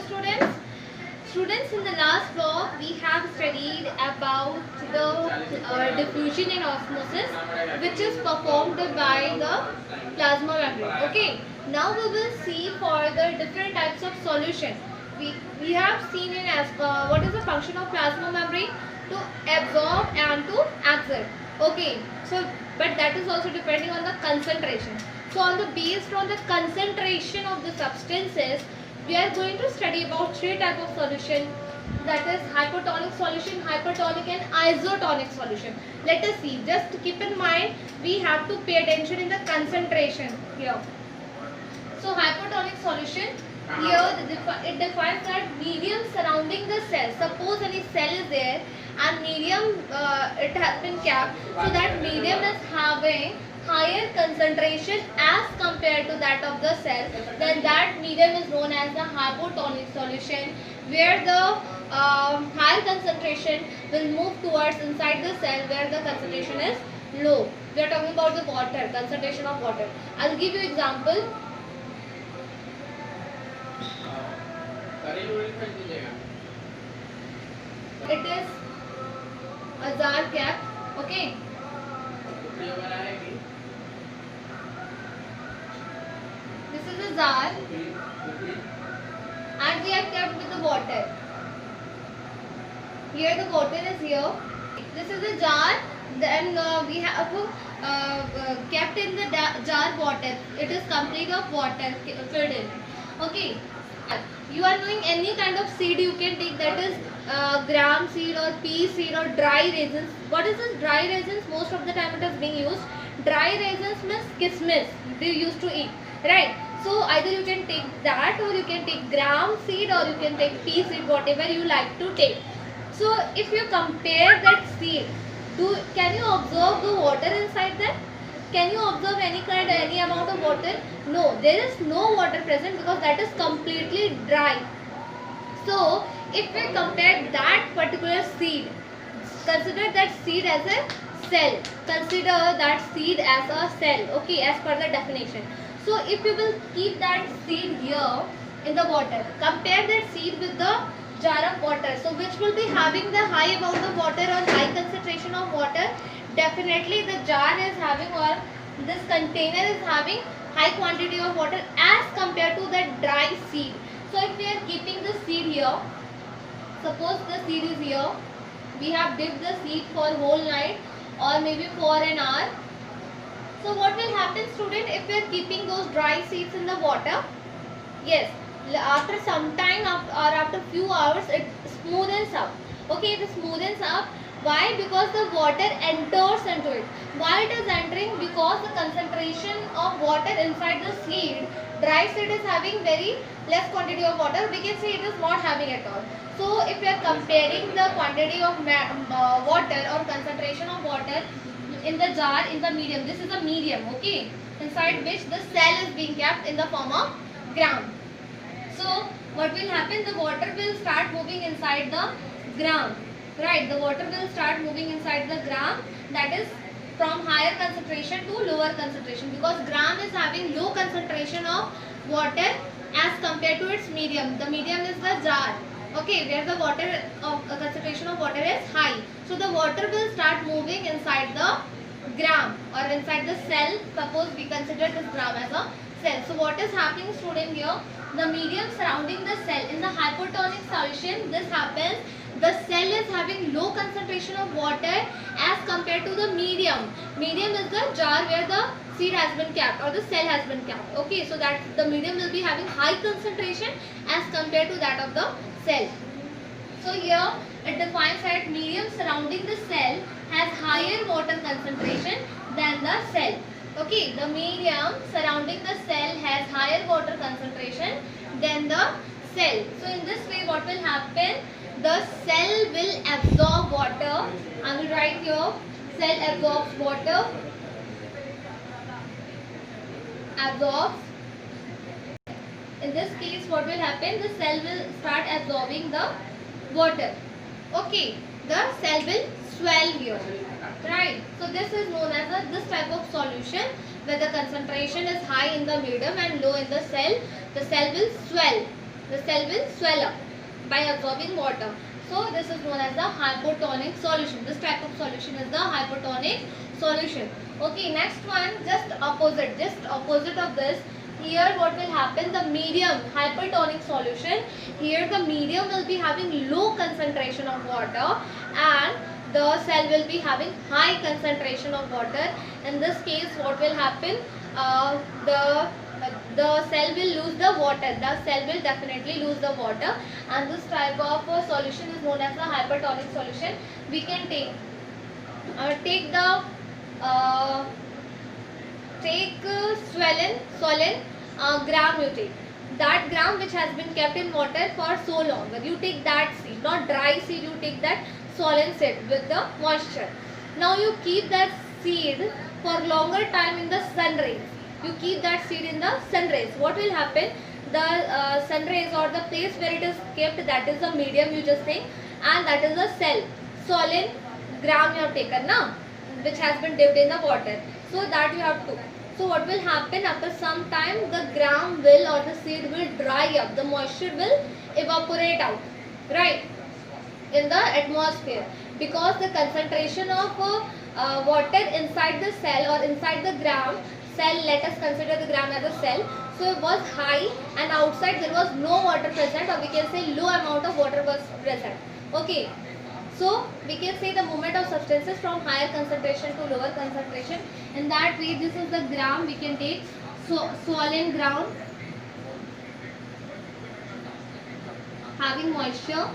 students? Students, in the last vlog we have studied about the diffusion and osmosis, which is performed by the plasma membrane. Okay, now we will see for the different types of solution. We have seen in as what is the function of plasma membrane? To absorb and to exert. Okay, so but that is also depending on the concentration. So based on the concentration of the substances, we are going to study about three types of solution, that is hypertonic solution, hypertonic and isotonic solution. Let us see. Just keep in mind, we have to pay attention in the concentration here. So hypertonic solution, here it defines that medium surrounding the cell. Suppose any cell is there and medium it has been capped, so that medium is having higher concentration as compared to that of the cell, then that medium is known as the hypotonic solution, where the higher concentration will move towards inside the cell where the concentration is low. We are talking about the water, concentration of water. I will give you example. It is a jar cap. Okay. This is a jar and we are kept with the water. Here the water is here. This is a jar, then we have kept in the jar water. It is complete of water filled in. Okay. You are knowing any kind of seed you can take, that is gram seed or pea seed or dry raisins. What is this dry raisins? Most of the time it is being used. Dry raisins means kismis. They used to eat, right? So either you can take that, or you can take gram seed, or you can take pea seed, whatever you like to take. So if you compare that seed, can you observe the water inside that? Can you observe any amount of water? No, there is no water present because that is completely dry. So if we compare that particular seed, consider that seed as a cell. Consider that seed as a cell. Okay, as per the definition. So if you will keep that seed here in the water, compare that seed with the jar of water. So which will be having the high amount of water or high concentration of water? Definitely the jar is having, or this container is having high quantity of water as compared to the dry seed. So if we are keeping the seed here, suppose the seed is here, we have dipped the seed for whole night or maybe for an hour. So what will happen, student, if we are keeping those dry seeds in the water? Yes, after some time or after few hours it smoothens up. Okay, it smoothens up. Why? Because the water enters into it. Why it is entering? Because the concentration of water inside the seed, dry seed is having very less quantity of water. We can say it is not having at all. So if we are comparing the quantity of water or concentration of water in the jar, in the medium, this is a medium, okay, inside which the cell is being kept in the form of gram. So what will happen? The water will start moving inside the gram. Right, the water will start moving inside the gram, that is from higher concentration to lower concentration, because gram is having low concentration of water as compared to its medium. The medium is the jar, okay, where the water concentration of water is high. So the water will start moving inside the gram or inside the cell. Suppose we consider this gram as a cell. So what is happening, student, here? The medium surrounding the cell in the hypertonic solution, this happens. The cell is having low concentration of water as compared to the medium. Medium is the jar where the seed has been kept or the cell has been kept. Okay, so that the medium will be having high concentration as compared to that of the cell. So here it defines that medium surrounding the cell has higher water concentration than the cell. Okay, the medium surrounding the cell has higher water concentration than the cell. So in this way, what will happen? The cell will absorb water. I will write here, cell absorbs water, absorbs. In this case, what will happen? The cell will start absorbing the water. Okay, the cell will swell here. Right. So this is known as this type of solution where the concentration is high in the medium and low in the cell. The cell will swell. The cell will swell up by absorbing water. So this is known as the hypotonic solution. This type of solution is the hypotonic solution. Okay, next one, just opposite of this. Here what will happen, the medium hypertonic solution, here the medium will be having low concentration of water and the cell will be having high concentration of water. In this case what will happen, the cell will lose the water, the cell will definitely lose the water, and this type of solution is known as the hypertonic solution. We can take swollen gram. You take that gram which has been kept in water for so long. You take that seed, not dry seed, you take that swollen seed with the moisture. Now you keep that seed for longer time in the sun rays. You keep that seed in the sun rays. What will happen? The sun rays or the place where it is kept, that is the medium you just take, and that is the cell. Swollen gram you have taken now, which has been dipped in the water. So that you have to. So what will happen, after some time the gram will or the seed will dry up. The moisture will evaporate out, right, in the atmosphere, because the concentration of water inside the cell or inside the gram cell, let us consider the gram as a cell, so it was high and outside there was no water present, or we can say low amount of water was present. Okay, so we can say the movement of substances from higher concentration to lower concentration. In that way, this is the gram. We can take swollen gram having moisture.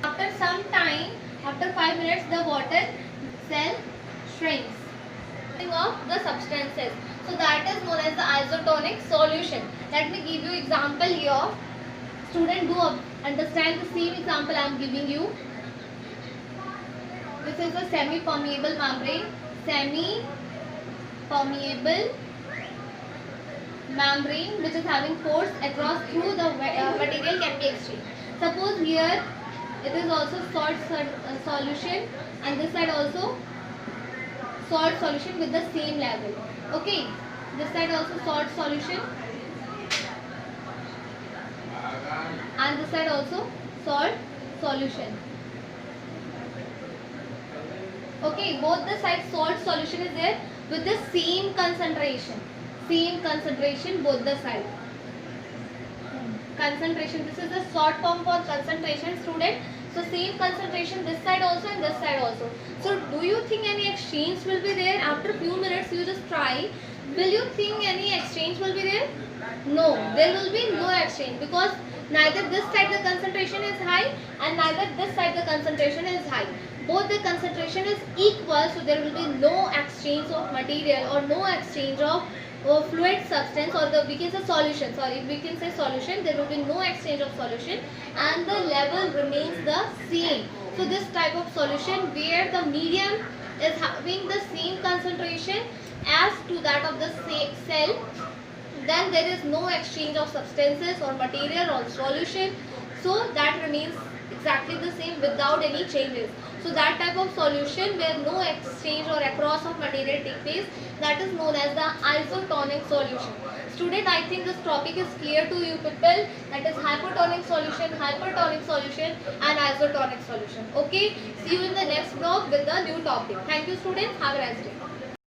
After some time, after 5 minutes, the water cell shrinks of the substances. So that is known as the isotonic solution. Let me give you example here. Student, do understand the same example I am giving you. This is a semi-permeable membrane. Semi-permeable membrane which is having force across through the material can be exchanged. Suppose here it is also salt solution, and this side also salt solution with the same level. Okay, this side also salt solution, and this side also salt solution. Okay, both the sides salt solution is there with the same concentration both the sides. Concentration, this is the short form for concentration, student. So same concentration this side also and this side also. So do you think any exchange will be there? After few minutes you just try. Will you think any exchange will be there? No, there will be no exchange, because neither this side the concentration is high and neither this side the concentration is high. Both the concentration is equal, so there will be no exchange of material or no exchange of fluid substance, or the we can say solution. Sorry, we can say solution. There will be no exchange of solution, and the level remains the same. So this type of solution where the medium is having the same concentration as to that of the cell, then there is no exchange of substances or material or solution. So that remains exactly the same without any changes. So that type of solution where no exchange or across of material take place, that is known as the isotonic solution. Student, I think this topic is clear to you people. That is hypotonic solution, hypertonic solution and isotonic solution. Okay, see you in the next vlog with the new topic. Thank you students, have a nice day.